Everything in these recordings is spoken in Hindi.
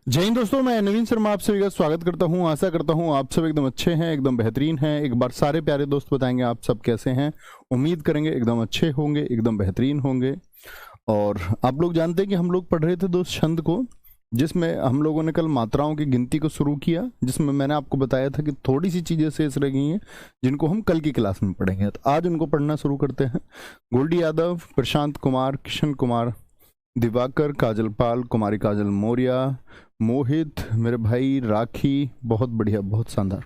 जय हिंद दोस्तों, मैं नवीन शर्मा आप सभी का स्वागत करता हूं। आशा करता हूं आप सब एकदम अच्छे हैं, एकदम बेहतरीन हैं। एक बार सारे प्यारे दोस्त बताएंगे आप सब कैसे हैं। उम्मीद करेंगे एकदम अच्छे होंगे, एकदम बेहतरीन होंगे। और आप लोग जानते हैं कि हम लोग पढ़ रहे थे दोस्त छंद को, जिसमें हम लोगों ने कल मात्राओं की गिनती को शुरू किया, जिसमें मैंने आपको बताया था कि थोड़ी सी चीज़ें शेष रह गई हैं जिनको हम कल की क्लास में पढ़ेंगे। तो आज उनको पढ़ना शुरू करते हैं। गोल्डी यादव, प्रशांत कुमार, किशन कुमार, दिवाकर, काजल पाल, कुमारी काजल मौर्य, मोहित, मेरे भाई राखी। बहुत बढ़िया, बहुत शानदार।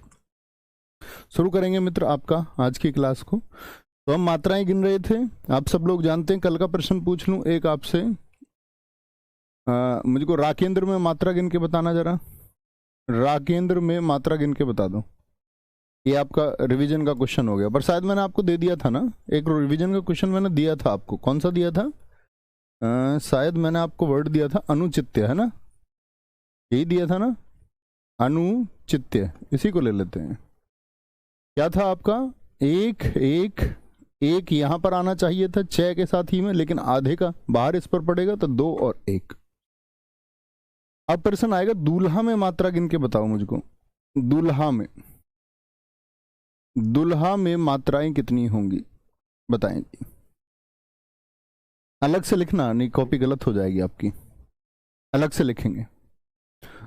शुरू करेंगे मित्र आपका आज की क्लास को। तो हम मात्राएं गिन रहे थे। आप सब लोग जानते हैं, कल का प्रश्न पूछ लूं एक आपसे। मुझको राकेंद्र में मात्रा गिन के बताना जरा। राकेंद्र में मात्रा गिन के बता दो। ये आपका रिवीजन का क्वेश्चन हो गया, पर शायद मैंने आपको दे दिया था ना, एक रिवीजन का क्वेश्चन मैंने दिया था आपको। कौन सा दिया था? शायद मैंने आपको वर्ड दिया था अनुचित्य, है ना? यही दिया था ना, अनुचित्य। इसी को ले लेते हैं। क्या था आपका? एक एक एक यहां पर आना चाहिए था 6 के साथ ही में, लेकिन आधे का बाहर इस पर पड़ेगा तो 2 और 1। अब प्रश्न आएगा दूल्हा में मात्रा गिन के बताओ मुझको। दूल्हा में मात्राएं कितनी होंगी बताएं जी। अलग से लिखना, नहीं कॉपी गलत हो जाएगी आपकी। अलग से लिखेंगे।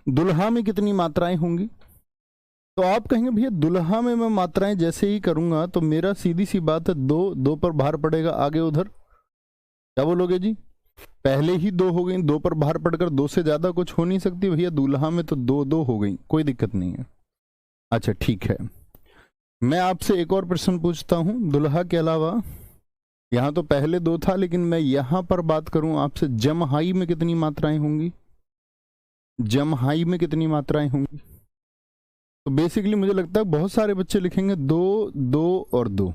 दुल्हा में कितनी मात्राएं होंगी? तो आप कहेंगे भैया दुल्हा में मैं मात्राएं जैसे ही करूंगा तो मेरा सीधी सी बात है, 2 पर भार पड़ेगा आगे उधर। क्या बोलोगे जी? पहले ही 2 हो गई, 2 पर भार पड़कर 2 से ज्यादा कुछ हो नहीं सकती भैया। दूल्हा में तो 2 हो गई, कोई दिक्कत नहीं है। अच्छा ठीक है, मैं आपसे एक और प्रश्न पूछता हूं। दुल्हा के अलावा यहां तो पहले 2 था, लेकिन मैं यहां पर बात करूं आपसे, जमहाई में कितनी मात्राएं होंगी? जमहाई में कितनी मात्राएं होंगी? तो बेसिकली मुझे लगता है बहुत सारे बच्चे लिखेंगे 2 2 और 2।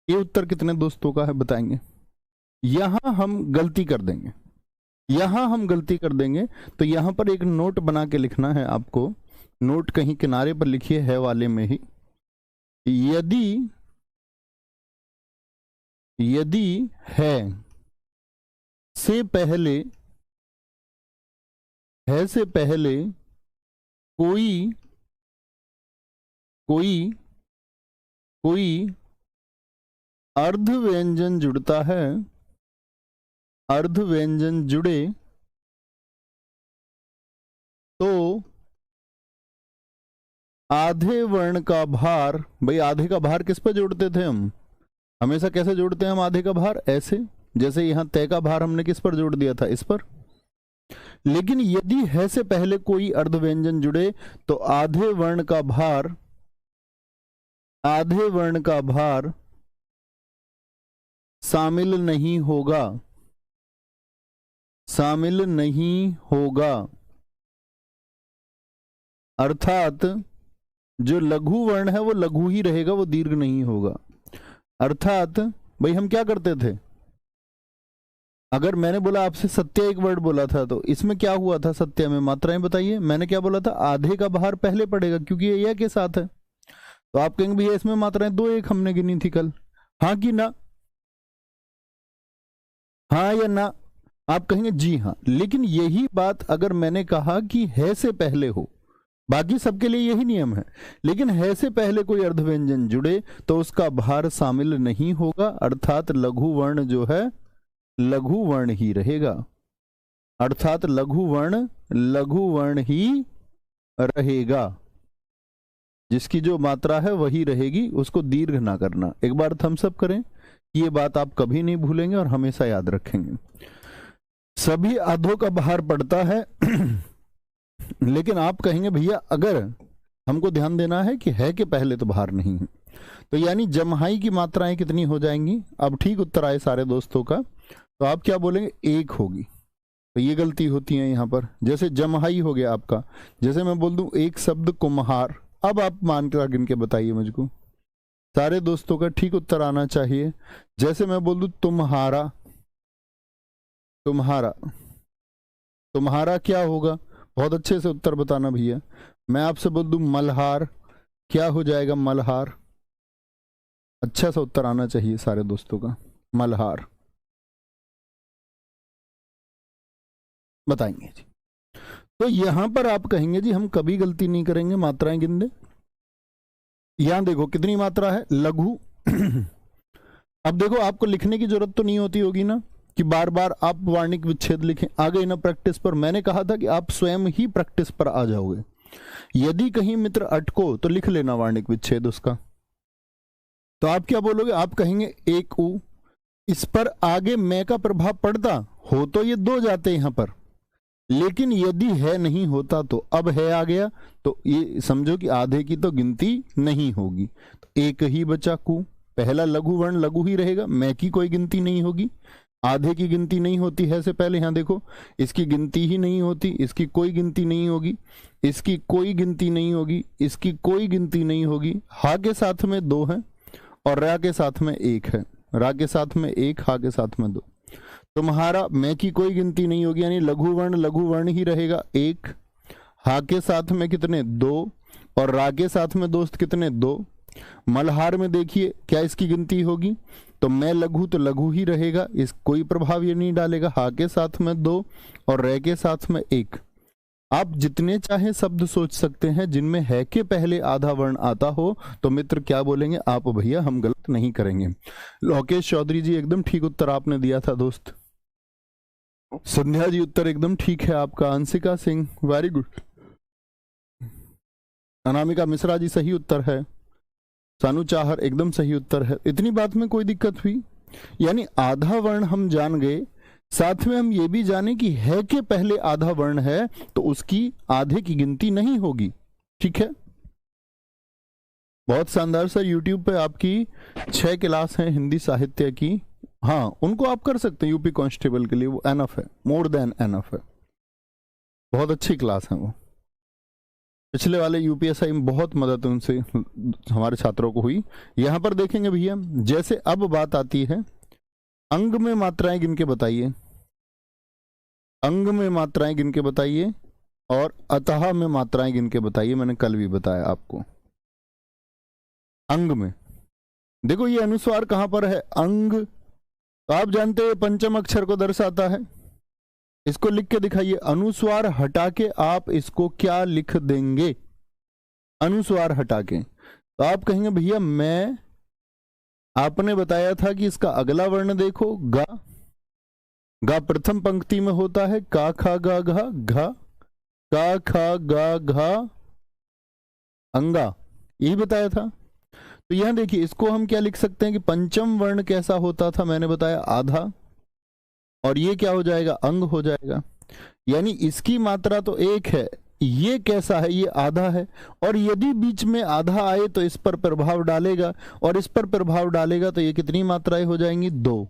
ये उत्तर कितने दोस्तों का है बताएंगे? यहां हम गलती कर देंगे, तो यहां पर एक नोट बना के लिखना है आपको। नोट कहीं किनारे पर लिखिए, है वाले में ही। यदि है से पहले कोई कोई कोई अर्ध व्यंजन जुड़ता है, अर्ध व्यंजन जुड़े तो आधे वर्ण का भार। भाई आधे का भार किस पर जोड़ते थे हम? हमेशा कैसे जोड़ते हैं हम आधे का भार? ऐसे। जैसे यहां तय का भार हमने किस पर जोड़ दिया था? इस पर। लेकिन यदि है से पहले कोई अर्ध व्यंजन जुड़े तो आधे वर्ण का भार शामिल नहीं होगा। अर्थात जो लघु वर्ण है वो लघु ही रहेगा, वो दीर्घ नहीं होगा। अर्थात भाई हम क्या करते थे, अगर मैंने बोला आपसे सत्य एक वर्ड बोला था, तो इसमें क्या हुआ था? सत्य में मात्राएं बताइए। मैंने क्या बोला था? आधे का भार पहले पड़ेगा, क्योंकि ये यह के साथ है। तो आप कहेंगे भैया इसमें मात्राएं 2 1 हमने गिनी थी कल। हाँ कि ना? हाँ या ना? आप कहेंगे जी हाँ। लेकिन यही बात अगर मैंने कहा कि है से पहले हो, बाकी सबके लिए यही नियम है, लेकिन है से पहले कोई अर्ध व्यंजन जुड़े तो उसका भार शामिल नहीं होगा। अर्थात लघु वर्ण जो है लघु वर्ण ही रहेगा। अर्थात लघु वर्ण ही रहेगा। जिसकी जो मात्रा है वही रहेगी, उसको दीर्घ ना करना। एक बार थम्स अप करें, ये बात आप कभी नहीं भूलेंगे और हमेशा याद रखेंगे। सभी आधों का भार पड़ता है लेकिन आप कहेंगे भैया अगर हमको ध्यान देना है कि है के पहले तो भार नहीं है, तो यानी जमहाई की मात्राएं कितनी हो जाएंगी? अब ठीक उत्तर आए सारे दोस्तों का। तो आप क्या बोलेंगे? 1 होगी। तो ये गलती होती है यहां पर। जैसे जमहाई हो गया आपका, जैसे मैं बोल दूं एक शब्द कुम्हार। अब आप मान कर गिन के बताइए मुझको, सारे दोस्तों का ठीक उत्तर आना चाहिए। जैसे मैं बोल दूं तुम्हारा, तुम्हारा क्या होगा? बहुत अच्छे से उत्तर बताना भैया। मैं आपसे बोल दूं मल्हार, क्या हो जाएगा? मल्हार। अच्छा सा उत्तर आना चाहिए सारे दोस्तों का, मल्हार। बताएंगे जी। तो यहां पर आप कहेंगे जी हम कभी गलती नहीं करेंगे मात्राएं गिनने। यहां देखो कितनी मात्रा है, लघु। अब देखो आपको लिखने की जरूरत तो नहीं होती होगी ना कि बार बार आप वार्णिक विच्छेद लिखें। आ गई ना प्रैक्टिस पर। मैंने कहा था कि आप स्वयं ही प्रैक्टिस पर आ जाओगे। यदि कहीं मित्र अटको तो लिख लेना वार्णिक विच्छेद उसका। तो आप क्या बोलोगे, आप कहेंगे एक उ, इस पर आगे मैं का प्रभाव पड़ता हो तो ये दो जाते यहां पर, लेकिन यदि है नहीं होता तो अब है आ गया, तो ये समझो कि आधे की तो गिनती नहीं होगी। तो एक ही बचा कु, पहला लघु वर्ण लघु ही रहेगा, मैं की कोई गिनती नहीं होगी, आधे की गिनती नहीं होती है से पहले। यहां देखो इसकी गिनती ही नहीं होती, इसकी कोई गिनती नहीं होगी, इसकी कोई गिनती नहीं होगी, इसकी कोई गिनती नहीं होगी। हा के साथ में दो है और रा के साथ में एक है, रा के साथ में एक, हा के साथ में दो। तुम्हारा मैं की कोई गिनती नहीं होगी, यानी लघु वर्ण ही रहेगा एक। हा के साथ में कितने, दो, और रा के साथ में दोस्त कितने, दो। मल्हार में देखिए क्या इसकी गिनती होगी, तो मैं लघु तो लघु ही रहेगा, इस कोई प्रभाव ये नहीं डालेगा। हा के साथ में दो और रे के साथ में एक। आप जितने चाहे शब्द सोच सकते हैं जिनमें है के पहले आधा वर्ण आता हो, तो मित्र क्या बोलेंगे, आप भैया हम गलत नहीं करेंगे। लोकेश चौधरी जी एकदम ठीक उत्तर आपने दिया था दोस्त। संध्या जी उत्तर एकदम ठीक है आपका। Anshika Singh very good. अनामिका मिश्रा जी सही उत्तर है। सानू चाहर एकदम सही उत्तर है। इतनी बात में कोई दिक्कत हुई, यानी आधा वर्ण हम जान गए, साथ में हम ये भी जाने कि है के पहले आधा वर्ण है तो उसकी आधे की गिनती नहीं होगी। ठीक है, बहुत शानदार सर। यूट्यूब पे आपकी 6 क्लास हैं हिंदी साहित्य की, हाँ उनको आप कर सकते हैं यूपी कांस्टेबल के लिए, वो एनफ है, मोर देन एनफ है, बहुत अच्छी क्लास है वो। पिछले वाले यूपीएसआई में बहुत मदद उनसे हमारे छात्रों को हुई। यहां पर देखेंगे भैया, जैसे अब बात आती है अंग में मात्राएं गिन के बताइए, अंग में मात्राएं गिन के बताइए, और अतः में मात्राएं गिन के बताइए। मैंने कल भी बताया आपको। अंग में देखो ये अनुस्वार कहां पर है, अंग, तो आप जानते हैं पंचम अक्षर को दर्शाता है। इसको लिख के दिखाइए, अनुस्वार हटा के आप इसको क्या लिख देंगे, अनुस्वार हटा के। तो आप कहेंगे भैया मैं, आपने बताया था कि इसका अगला वर्ण देखो गा, गा प्रथम पंक्ति में होता है, का खा गा घा, घा का खा गा घा अंगा, यही बताया था। तो यहां देखिए इसको हम क्या लिख सकते हैं कि पंचम वर्ण कैसा होता था, मैंने बताया आधा, और ये क्या हो जाएगा, अंग हो जाएगा। यानी इसकी मात्रा तो एक है, ये कैसा है, ये आधा है, और यदि बीच में आधा आए तो इस पर प्रभाव डालेगा, और इस पर प्रभाव डालेगा तो ये कितनी मात्राएं हो जाएंगी, दो,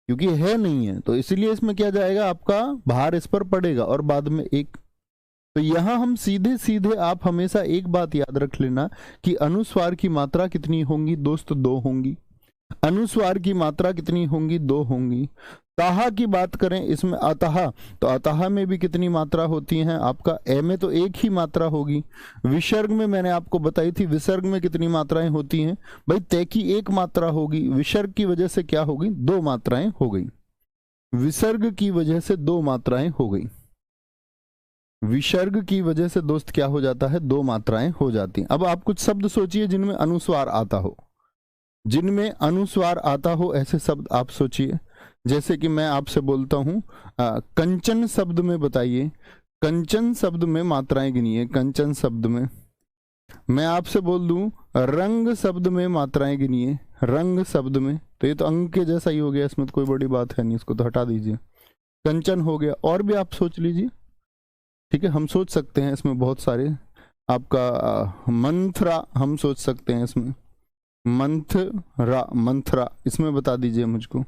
क्योंकि है नहीं है तो इसलिए इसमें क्या जाएगा, आपका भार इस पर पड़ेगा और बाद में एक। तो यहां हम सीधे सीधे, आप हमेशा एक बात याद रख लेना कि अनुस्वार की मात्रा कितनी होंगी दोस्त, दो होंगी। अनुस्वार की मात्रा कितनी होंगी, दो होंगी। ताहा की बात करें इसमें अतः, तो अतः में भी कितनी मात्रा होती हैं, आपका ए में तो एक ही मात्रा होगी। विसर्ग में मैंने आपको बताई थी, विसर्ग में कितनी मात्राएं होती हैं भाई, तय की एक मात्रा होगी, विसर्ग की वजह से क्या होगी, दो मात्राएं हो गई, विसर्ग की वजह से दो मात्राएं हो गई, विसर्ग की वजह से दोस्त क्या हो जाता है, दो मात्राएं हो जाती हैं। अब आप कुछ शब्द सोचिए जिनमें अनुस्वार आता हो, जिनमें अनुस्वार आता हो ऐसे शब्द आप सोचिए। जैसे कि मैं आपसे बोलता हूं कंचन शब्द में बताइए, कंचन शब्द में मात्राएं गिनिए, कंचन शब्द में। मैं आपसे बोल दूं रंग शब्द में मात्राएं गिनिए, रंग शब्द में, तो ये तो अंग के जैसा ही हो गया, इसमें तो कोई बड़ी बात है नहीं, इसको तो हटा दीजिए। कंचन हो गया, और भी आप सोच लीजिए। ठीक है, हम सोच सकते हैं इसमें बहुत सारे, आपका मंथरा हम सोच सकते हैं इसमें, मंथरा, मंथरा इसमें बता दीजिए मुझको,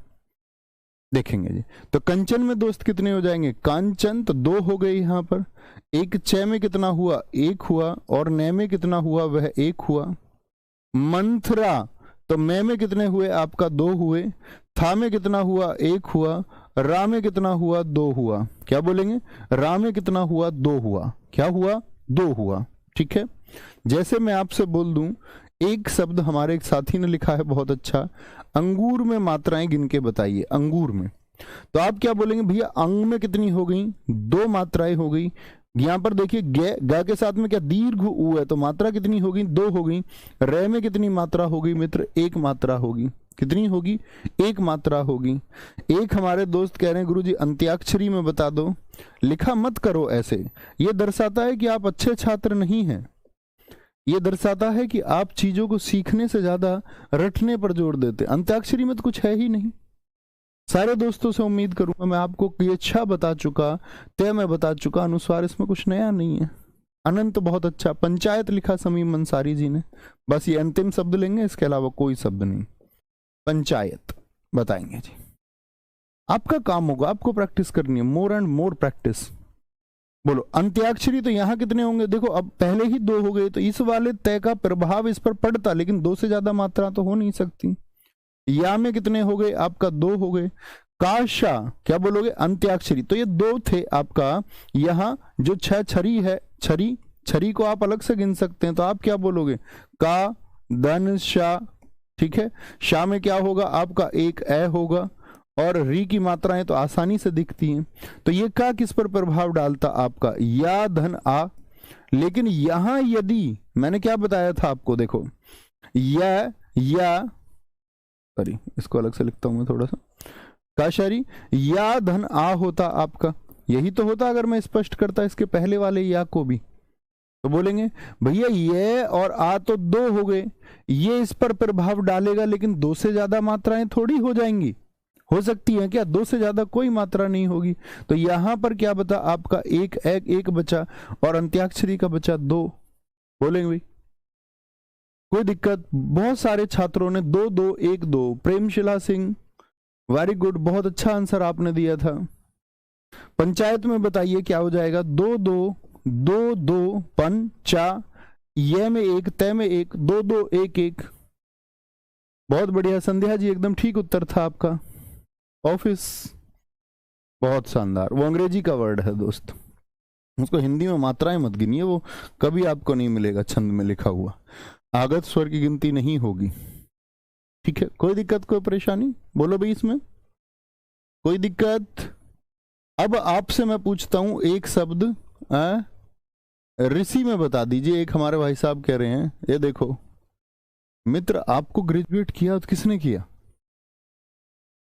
देखेंगे जी। तो कंचन में दोस्त कितने हो जाएंगे, कांचन, तो दो हो गए यहां पर। एक च में कितना हुआ, एक हुआ, और न में कितना हुआ, वह एक हुआ। मंथरा, तो मैं में कितने हुए, आपका दो हुए। था में कितना हुआ, एक हुआ। रा में कितना हुआ, दो हुआ। क्या बोलेंगे, रा में कितना हुआ, दो हुआ। क्या हुआ, दो हुआ। ठीक है, जैसे मैं आपसे बोल दूं, एक शब्द हमारे एक साथी ने लिखा है बहुत अच्छा, अंगूर में मात्राएं गिन के बताइए, अंगूर में। तो आप क्या बोलेंगे भैया, अंग में कितनी हो गई, दो मात्राएं हो गई, यहां पर देखिए ग के साथ में क्या दीर्घ उ है, तो मात्रा कितनी होगी? 2 हो गई। रे में कितनी मात्रा होगी मित्र? 1 मात्रा होगी। कितनी होगी? 1 मात्रा होगी। एक हमारे दोस्त कह रहे हैं गुरुजी अंत्याक्षरी में बता दो। लिखा मत करो ऐसे, ये दर्शाता है कि आप अच्छे छात्र नहीं हैं। ये दर्शाता है कि आप चीजों को सीखने से ज्यादा रटने पर जोर देते। अंत्याक्षरी में तो कुछ है ही नहीं। सारे दोस्तों से उम्मीद करूंगा मैं आपको ये अच्छा बता चुका, तय मैं बता चुका, अनुस्वार इसमें कुछ नया नहीं है। अनंत बहुत अच्छा। पंचायत लिखा समीम अंसारी जी ने, बस ये अंतिम शब्द लेंगे, इसके अलावा कोई शब्द नहीं। पंचायत बताएंगे जी। आपका काम होगा, आपको प्रैक्टिस करनी है, मोर एंड मोर प्रैक्टिस। बोलो अंत्याक्षरी तो यहां कितने होंगे? देखो अब पहले ही 2 हो गए, तो इस वाले तय का प्रभाव इस पर पड़ता, लेकिन 2 से ज्यादा मात्रा तो हो नहीं सकती। या में कितने हो गए? आपका 2 हो गए। काशा क्या बोलोगे? अंत्याक्षरी, तो ये 2 थे आपका। यहां जो 6 छरी है, छरी को आप अलग से गिन सकते हैं, तो आप क्या बोलोगे? का धन शा, ठीक है। शा में क्या होगा? आपका 1 ए होगा, और री की मात्राएं तो आसानी से दिखती हैं। तो ये का किस पर प्रभाव डालता? आपका या धन आ। लेकिन यहां यदि मैंने क्या बताया था आपको, देखो या सॉरी इसको अलग से लिखता हूं मैं थोड़ा सा, काशारी या धन आ होता आपका, यही तो होता अगर मैं स्पष्ट करता इसके पहले वाले या को भी। तो बोलेंगे भैया ये और आ तो 2 हो गए, ये इस पर प्रभाव डालेगा, लेकिन 2 से ज्यादा मात्राएं थोड़ी हो जाएंगी। हो सकती है क्या? 2 से ज्यादा कोई मात्रा नहीं होगी। तो यहां पर क्या बता? आपका एक बचा, और अंत्याक्षरी का बचा 2। बोलेंगे भाई कोई दिक्कत? बहुत सारे छात्रों ने 2 2 1 2। प्रेमशिला सिंह वेरी गुड, बहुत अच्छा आंसर आपने दिया था। पंचायत में बताइए क्या हो जाएगा? 2 2 2 2 पंचा, ये में 1, तय में 1, 2 2 1 1। बहुत बढ़िया संध्या जी, एकदम ठीक उत्तर था आपका। ऑफिस, बहुत शानदार। वो अंग्रेजी का वर्ड है दोस्त, उसको हिंदी में मात्राएं मत गिनिए, वो कभी आपको नहीं मिलेगा छंद में लिखा हुआ। आगत स्वर की गिनती नहीं होगी, ठीक है। कोई दिक्कत, कोई परेशानी? बोलो भाई इसमें कोई दिक्कत? अब आपसे मैं पूछता हूं एक शब्द ऋषि में बता दीजिए। एक हमारे भाई साहब कह रहे हैं, ये देखो मित्र आपको ग्रेजुएट किया तो किसने किया?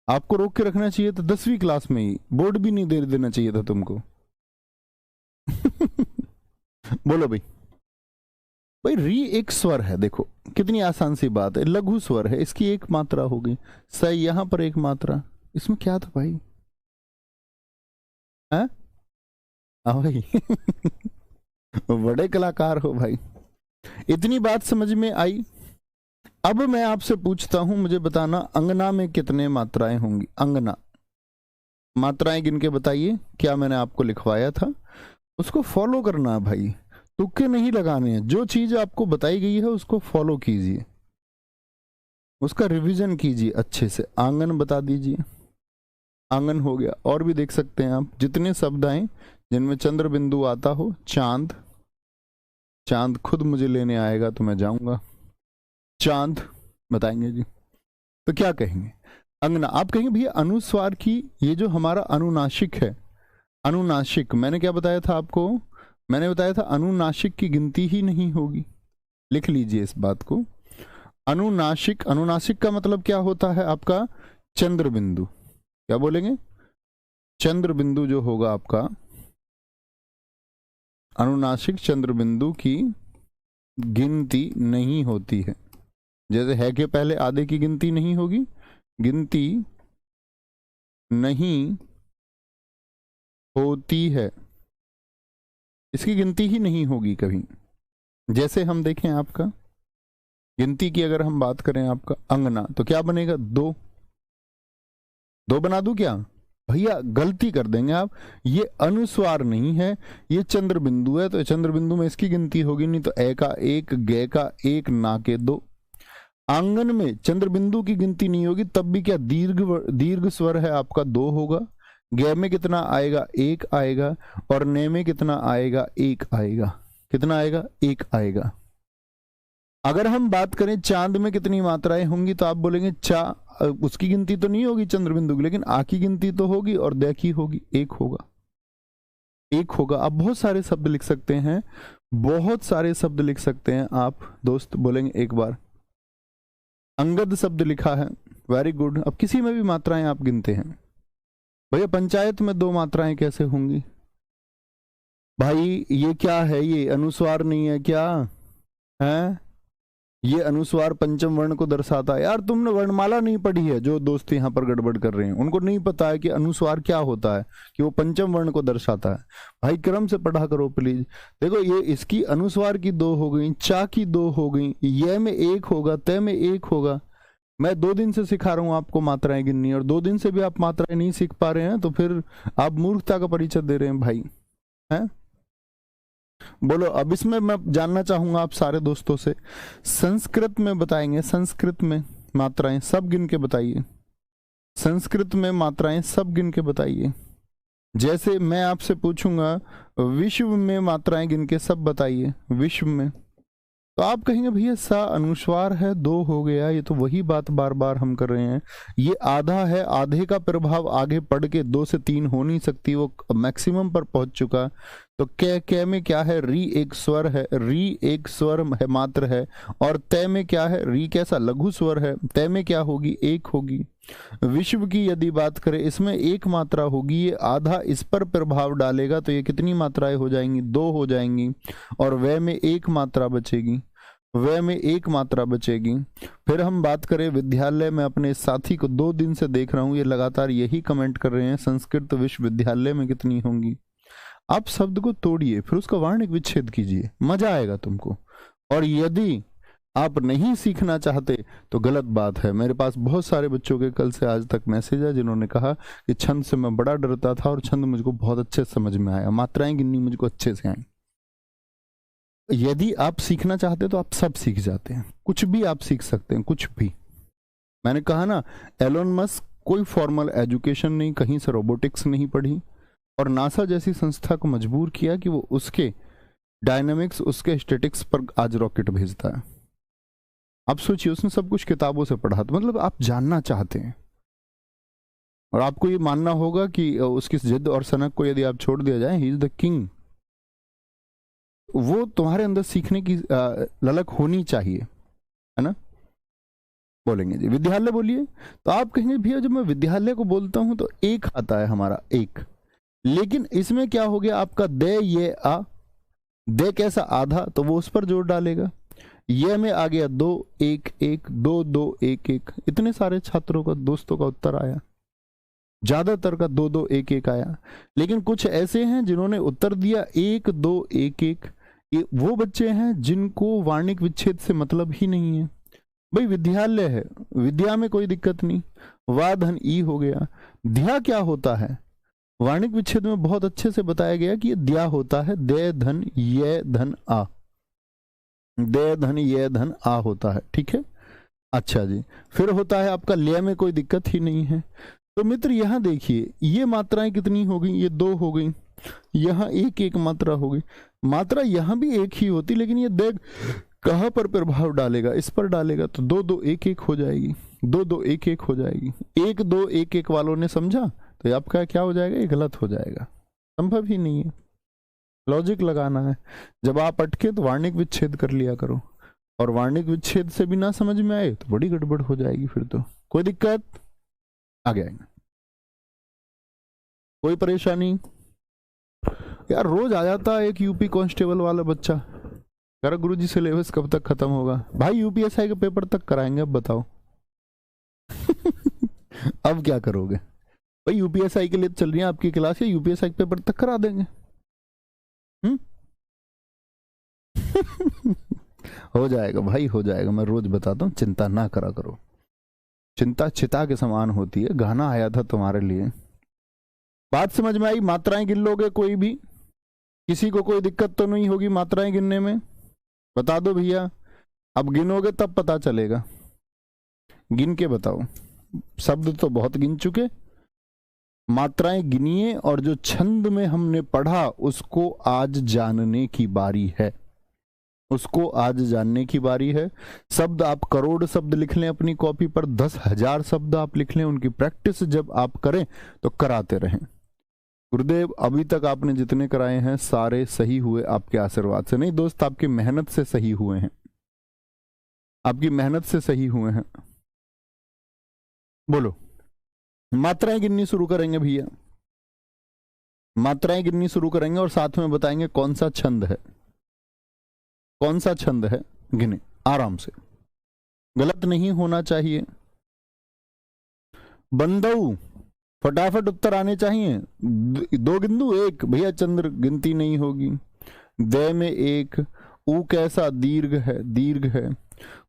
आपको रोक के रखना चाहिए था 10वीं क्लास में ही, बोर्ड भी नहीं दे देना चाहिए था तुमको। बोलो भाई री एक स्वर है, देखो कितनी आसान सी बात है, लघु स्वर है, इसकी 1 मात्रा होगी। सही, यहां पर 1 मात्रा। इसमें क्या था भाई? है भाई बड़े कलाकार हो भाई। इतनी बात समझ में आई। अब मैं आपसे पूछता हूं, मुझे बताना अंगना में कितने मात्राएं होंगी? अंगना, मात्राएं गिन के बताइए। क्या मैंने आपको लिखवाया था उसको फॉलो करना है भाई, तुक्के नहीं लगाने हैं। जो चीज आपको बताई गई है उसको फॉलो कीजिए, उसका रिवीजन कीजिए अच्छे से। आंगन बता दीजिए, आंगन हो गया। और भी देख सकते हैं आप जितने शब्द आए जिनमें चंद्र बिंदु आता हो। चांद, चांद खुद मुझे लेने आएगा तो मैं जाऊंगा। चांद बताएंगे जी, तो क्या कहेंगे? अंगना। आप कहेंगे भैया अनुस्वार की, ये जो हमारा अनुनासिक है, अनुनासिक मैंने क्या बताया था आपको? मैंने बताया था अनुनासिक की गिनती ही नहीं होगी। लिख लीजिए इस बात को। अनुनासिक, अनुनासिक का मतलब क्या होता है आपका? चंद्र बिंदु। क्या बोलेंगे? चंद्र बिंदु जो होगा आपका अनुनासिक, चंद्र बिंदु की गिनती नहीं होती है। जैसे है के पहले आधे की गिनती नहीं होगी, गिनती नहीं होती है, इसकी गिनती ही नहीं होगी कभी। जैसे हम देखें आपका गिनती की अगर हम बात करें आपका अंगना, तो क्या बनेगा? 2 2 बना दूं क्या? भैया गलती कर देंगे आप, ये अनुस्वार नहीं है, ये चंद्र बिंदु है। तो चंद्र बिंदु में इसकी गिनती होगी नहीं, तो ए का 1, गे का 1, ना के 2। आंगन में चंद्र बिंदु की गिनती नहीं होगी, तब भी क्या दीर्घ स्वर है आपका 2 होगा। गे में कितना आएगा? 1 आएगा। और ने में कितना आएगा? 1 आएगा। कितना आएगा? 1 आएगा। अगर हम बात करें चांद में कितनी मात्राएं होंगी, तो आप बोलेंगे उसकी गिनती तो नहीं होगी चंद्र बिंदु की, लेकिन आ की गिनती तो होगी, और द की होगी, 1 होगा। एक होगा। आप बहुत सारे शब्द लिख सकते हैं, बहुत सारे शब्द लिख सकते हैं। आप दोस्त बोलेंगे एक बार, अंगद शब्द लिखा है, वेरी गुड। अब किसी में भी मात्राएं आप गिनते हैं। भैया पंचायत में 2 मात्राएं कैसे होंगी? भाई ये क्या है, ये अनुस्वार नहीं है क्या है? ये अनुस्वार पंचम वर्ण को दर्शाता है। यार तुमने वर्णमाला नहीं पढ़ी है। जो दोस्त यहाँ पर गड़बड़ कर रहे हैं उनको नहीं पता है कि अनुस्वार क्या होता है, कि वो पंचम वर्ण को दर्शाता है। भाई क्रम से पढ़ा करो प्लीज। देखो ये इसकी अनुस्वार की 2 हो गई, चा की 2 हो गई, ये में 1 होगा, तय में 1 होगा। मैं 2 दिन से सिखा रहा हूँ आपको मात्राएं गिननी, और 2 दिन से भी आप मात्राएं नहीं सीख पा रहे हैं, तो फिर आप मूर्खता का परिचय दे रहे हैं भाई, हैं? बोलो। अब इसमें मैं जानना चाहूंगा आप सारे दोस्तों से, संस्कृत में बताएंगे, संस्कृत में मात्राएं सब गिन के बताइए, संस्कृत में मात्राएं सब गिन के बताइए। जैसे मैं आपसे पूछूंगा विश्व में मात्राएं गिन के सब बताइए, विश्व में, तो आप कहेंगे भैया सा अनुस्वार है, 2 हो गया। ये तो वही बात बार बार हम कर रहे हैं। ये आधा है, आधे का प्रभाव आगे पढ़ के 2 से 3 हो नहीं सकती, वो मैक्सिमम पर पहुंच चुका। तो कै में क्या है, री एक स्वर है, री एक स्वर है मात्र है। और तय में क्या है, री कैसा लघु स्वर है, तय में क्या होगी, 1 होगी। विश्व की यदि बात करें, इसमें 1 मात्रा होगी, ये आधा इस पर प्रभाव डालेगा, तो ये कितनी मात्राएं हो जाएंगी, 2 हो जाएंगी। और वह में 1 मात्रा बचेगी, वह में 1 मात्रा बचेगी। फिर हम बात करें विद्यालय में, अपने साथी को 2 दिन से देख रहा हूं, ये लगातार यही कमेंट कर रहे हैं, संस्कृत विश्वविद्यालय में कितनी होंगी। आप शब्द को तोड़िए, फिर उसका वर्णिक विच्छेद कीजिए, मजा आएगा तुमको। और यदि आप नहीं सीखना चाहते तो गलत बात है। मेरे पास बहुत सारे बच्चों के कल से आज तक मैसेज है जिन्होंने कहा कि छंद से मैं बड़ा डरता था और छंद मुझको बहुत अच्छे समझ में आया, मात्राएं गिननी मुझको अच्छे से आई। यदि आप सीखना चाहते तो आप सब सीख जाते हैं, कुछ भी आप सीख सकते हैं, कुछ भी। मैंने कहा ना, एलोन मस्क कोई फॉर्मल एजुकेशन नहीं, कहीं से रोबोटिक्स नहीं पढ़ी, और नासा जैसी संस्था को मजबूर किया कि वो उसके डायनामिक्स, उसके स्टैटिक्स पर आज रॉकेट भेजता है। आप सोचिए, उसने सब कुछ किताबों से पढ़ा। तो मतलब आप जानना चाहते हैं, और आपको ये मानना होगा कि उसकी जिद और सनक को यदि आप छोड़ दिया जाए, ही इज द किंग। वो तुम्हारे अंदर सीखने की ललक होनी चाहिए, है ना? बोलेंगे जी विद्यालय बोलिए, तो आप कहेंगे भैया जब मैं विद्यालय को बोलता हूं तो 1 आता है हमारा, 1। लेकिन इसमें क्या हो गया आपका, दे ये आ, दे कैसा आधा, तो वो उस पर जोर डालेगा। ये में आ गया 2 1 1 2 2 1 1। इतने सारे छात्रों का, दोस्तों का उत्तर आया, ज्यादातर का 2 2 1 1 आया। लेकिन कुछ ऐसे हैं जिन्होंने उत्तर दिया 1 2 1 1। ये वो बच्चे हैं जिनको वार्णिक विच्छेद से मतलब ही नहीं है। भाई विद्यालय है, विद्या में कोई दिक्कत नहीं, वा धन ई हो गया। ध्या क्या होता है, वार्णिक विच्छेद में बहुत अच्छे से बताया गया कि ये द्या होता है, दे धन ये धन आ, दे धन ये धन आ होता है, ठीक है। अच्छा जी, फिर होता है आपका लय में कोई दिक्कत ही नहीं है। तो मित्र यहां देखिए, ये मात्राएं कितनी हो गई, ये 2 हो गई, यहाँ 1 1 मात्रा हो गई। मात्रा यहाँ भी 1 ही होती, लेकिन ये देख कहां पर प्रभाव डालेगा, इस पर डालेगा, तो 2 2 1 1 हो जाएगी, 2 2 1 1 हो जाएगी। 1 2 1 1 वालों ने समझा, तो आपका क्या हो जाएगा, ये गलत हो जाएगा, संभव ही नहीं है। लॉजिक लगाना है। जब आप अटके तो वार्णिक विच्छेद कर लिया करो, और वार्णिक विच्छेद से भी ना समझ में आए तो बड़ी गड़बड़ हो जाएगी। फिर तो कोई दिक्कत, आगे आएंगे, कोई परेशानी। यार रोज आ जाता है एक यूपी कांस्टेबल वाला बच्चा, कह रहा गुरुजी सिलेबस कब तक खत्म होगा। भाई यूपीएसआई के पेपर तक कराएंगे, अब बताओ। अब क्या करोगे भाई, यूपीएसआई के लिए चल रही है आपकी क्लास, या यूपीएसआई के पेपर तक करा देंगे। हो जाएगा भाई, हो जाएगा, मैं रोज बताता हूँ, चिंता ना करा करो। चिंता चिता के समान होती है, गाना आया था तुम्हारे लिए। बात समझ में आई? मात्राएं गिन लोगे कोई भी, किसी को कोई दिक्कत तो नहीं होगी मात्राएं गिनने में? बता दो भैया, अब गिनोगे तब पता चलेगा, गिन के बताओ। शब्द तो बहुत गिन चुके, मात्राएं गिनिए, और जो छंद में हमने पढ़ा उसको आज जानने की बारी है, उसको आज जानने की बारी है। शब्द आप करोड़ शब्द लिख लें अपनी कॉपी पर, 10,000 शब्द आप लिख लें, उनकी प्रैक्टिस जब आप करें तो कराते रहें। गुरुदेव अभी तक आपने जितने कराए हैं सारे सही हुए आपके आशीर्वाद से। नहीं दोस्त, आपकी मेहनत से सही हुए हैं, आपकी मेहनत से सही हुए हैं। बोलो, मात्राएं गिननी शुरू करेंगे भैया, मात्राएं गिननी शुरू करेंगे और साथ में बताएंगे कौन सा छंद है, कौन सा छंद है। गिने आराम से, गलत नहीं होना चाहिए। बंदऊ फटाफट उत्तर आने चाहिए। दो बिंदु एक भैया, चंद्र गिनती नहीं होगी। दे में एक, ऊ कैसा दीर्घ है, दीर्घ है।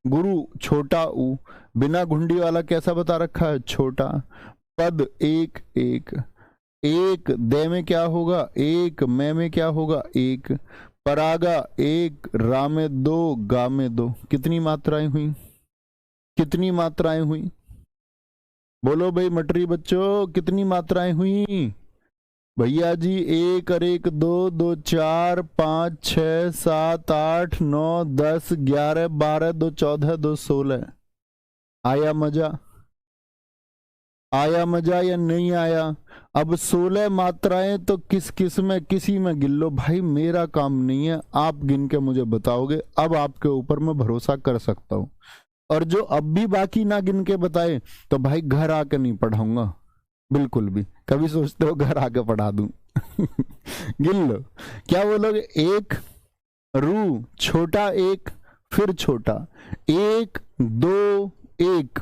गुरु छोटा ऊ, बिना घुंडी वाला कैसा बता रखा है, छोटा। पद एक एक, एक दे में क्या होगा, एक मैं में क्या होगा, एक। परागा एक, रा में दो, गा में दो। कितनी मात्राएं हुई, कितनी मात्राएं हुई? बोलो भाई मटरी बच्चों, कितनी मात्राएं हुई? भैया जी एक और एक दो, दो चार, 5 6 7 8 9 10 11 12, 2 14, 2 16। आया मजा, आया मजा या नहीं आया? अब 16 मात्राएं तो किस किस में, किसी में गिन लो भाई, मेरा काम नहीं है, आप गिन के मुझे बताओगे। अब आपके ऊपर मैं भरोसा कर सकता हूं। और जो अब भी बाकी ना गिन के बताए तो भाई घर आके नहीं पढ़ाऊंगा बिल्कुल भी। कभी सोचते हो घर आके पढ़ा दूं? गिन लो, क्या बोलोगे? एक रू, छोटा एक, फिर छोटा, एक दो एक।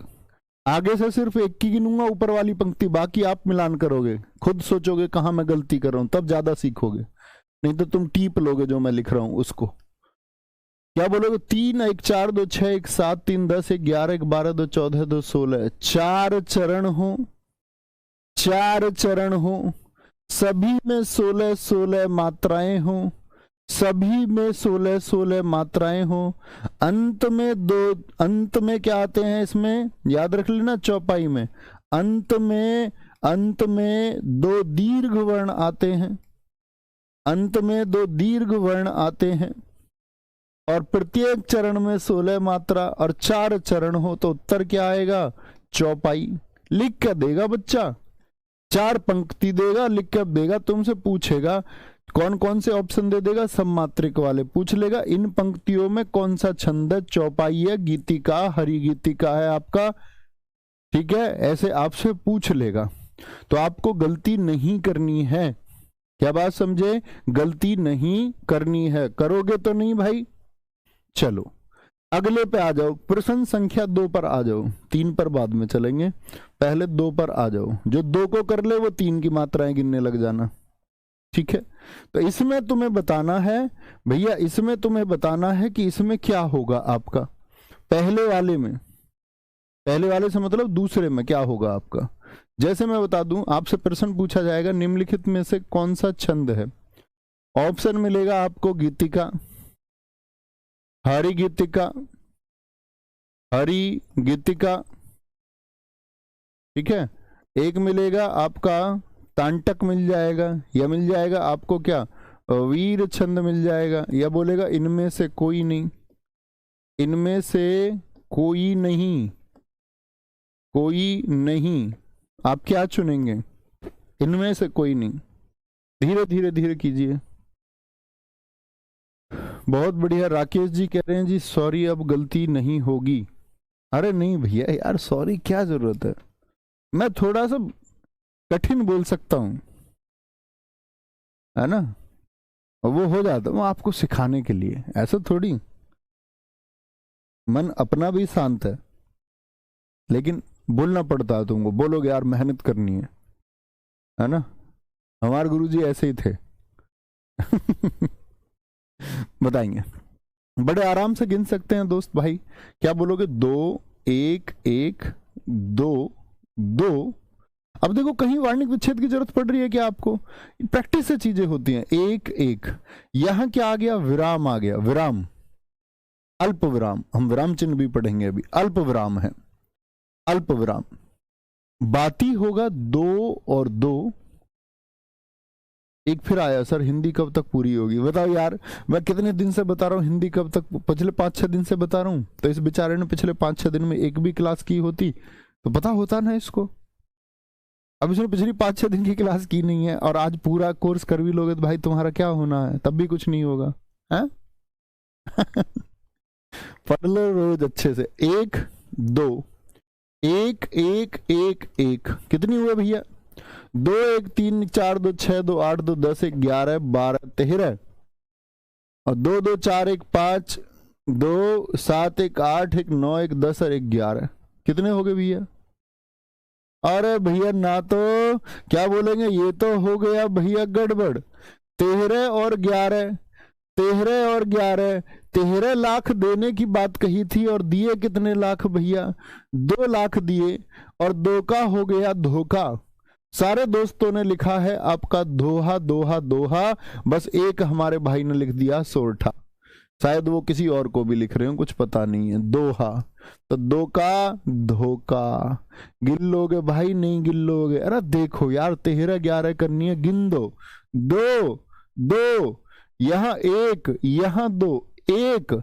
आगे से सिर्फ एक की गिनूंगा, ऊपर वाली पंक्ति, बाकी आप मिलान करोगे, खुद सोचोगे कहां मैं गलती कर रहा हूं, तब ज्यादा सीखोगे। नहीं तो तुम टीप लोगे जो मैं लिख रहा हूं उसको। क्या बोलोगे? 3 1 4 2 6 1 7 3 10 1 11 1 12 2 14 2 16। 4 चरण हो, 4 चरण हो, सभी में 16 16 मात्राएं हो, सभी में 16 16 मात्राएं हो। अंत में दो, अंत में क्या आते हैं इसमें, याद रख लेना चौपाई में। अंत में, अंत में 2 दीर्घ वर्ण आते हैं, अंत में 2 दीर्घ वर्ण आते हैं। और प्रत्येक चरण में 16 मात्रा और 4 चरण हो तो उत्तर क्या आएगा? चौपाई। लिख कर देगा बच्चा, 4 पंक्ति देगा, लिख कर देगा, तुमसे पूछेगा कौन कौन से ऑप्शन दे देगा, सब मात्रिक वाले पूछ लेगा। इन पंक्तियों में कौन सा छंद है, चौपाई है, गीतिका, हरि गीतिका है आपका, ठीक है, ऐसे आपसे पूछ लेगा। तो आपको गलती नहीं करनी है, क्या बात समझे? गलती नहीं करनी है। करोगे तो नहीं भाई। चलो अगले पे आ जाओ, प्रश्न संख्या 2 पर आ जाओ, 3 पर बाद में चलेंगे, पहले 2 पर आ जाओ। जो 2 को कर ले वो 3 की मात्राएं गिनने लग जाना, ठीक है। तो इसमें तुम्हें बताना है भैया, इसमें तुम्हें बताना है कि इसमें क्या होगा आपका। पहले वाले में, पहले वाले से मतलब दूसरे में क्या होगा आपका। जैसे मैं बता दूं, आपसे प्रश्न पूछा जाएगा निम्नलिखित में से कौन सा छंद है। ऑप्शन मिलेगा आपको गीतिका, हरि गीतिका, हरि गीतिका, ठीक है। एक मिलेगा आपका तांटक मिल जाएगा, या मिल जाएगा आपको क्या, वीर छंद मिल जाएगा, या बोलेगा इनमें से कोई नहीं, इनमें से कोई नहीं, कोई नहीं। आप क्या चुनेंगे? इनमें से कोई नहीं। धीरे धीरे धीरे कीजिए। बहुत बढ़िया। राकेश जी कह रहे हैं जी सॉरी अब गलती नहीं होगी। अरे नहीं भैया यार, सॉरी क्या जरूरत है, मैं थोड़ा सा कठिन बोल सकता हूं, है ना, वो हो जाता है, वो आपको सिखाने के लिए, ऐसा थोड़ी। मन अपना भी शांत है लेकिन बोलना पड़ता है तुमको, बोलोगे यार मेहनत करनी है ना। हमारे गुरुजी ऐसे ही थे। बताएंगे, बड़े आराम से गिन सकते हैं दोस्त भाई। क्या बोलोगे? 2 1 1 2 2। अब देखो कहीं वार्णिक विच्छेद की जरूरत पड़ रही है क्या आपको? प्रैक्टिस से चीजें होती हैं। 1 1, यहां क्या आ गया? विराम आ गया, विराम, अल्प विराम। हम विराम चिन्ह भी पढ़ेंगे अभी। अल्प विराम है, अल्प विराम। बाती होगा 2 और 2। एक फिर आया सर हिंदी कब तक पूरी होगी? बताओ यार, मैं कितने दिन से बता रहा हूँ हिंदी कब तक, पिछले 5-6 दिन से बता रहा हूँ। तो इस बेचारे ने पिछले 5-6 दिन में एक भी क्लास की होती तो पता होता ना इसको। अब इसने पिछली 5-6 दिन की क्लास की नहीं है और आज पूरा कोर्स कर भी लोगे तो भाई तुम्हारा क्या होना है, तब भी कुछ नहीं होगा है? पढ़ लो रोज अच्छे से। 1 2 1 1 1 1 कितनी हुए भैया? 2 1 3 4 2 6 2 8 2 10 1 11 12 13 और 2 2 4 1 5 2 7 1 8 1 9 1 10 और 1 11 कितने हो गए भैया? अरे भैया ना तो क्या बोलेंगे, ये तो हो गया भैया गड़बड़। 13 और 11 13 और 11 13 लाख देने की बात कही थी और दिए कितने लाख भैया? 2 लाख दिए और 2 का हो गया धोखा। सारे दोस्तों ने लिखा है आपका दोहा दोहा दोहा, बस एक हमारे भाई ने लिख दिया सोरठा। शायद वो किसी और को भी लिख रहे हो, कुछ पता नहीं है। दोहा तो 2 का धोखा। गिन लोगे भाई? नहीं गिन लोगे? अरे देखो यार 13 11 करनी है, गिन दो। 2 2 यहाँ 1 यहाँ 2 1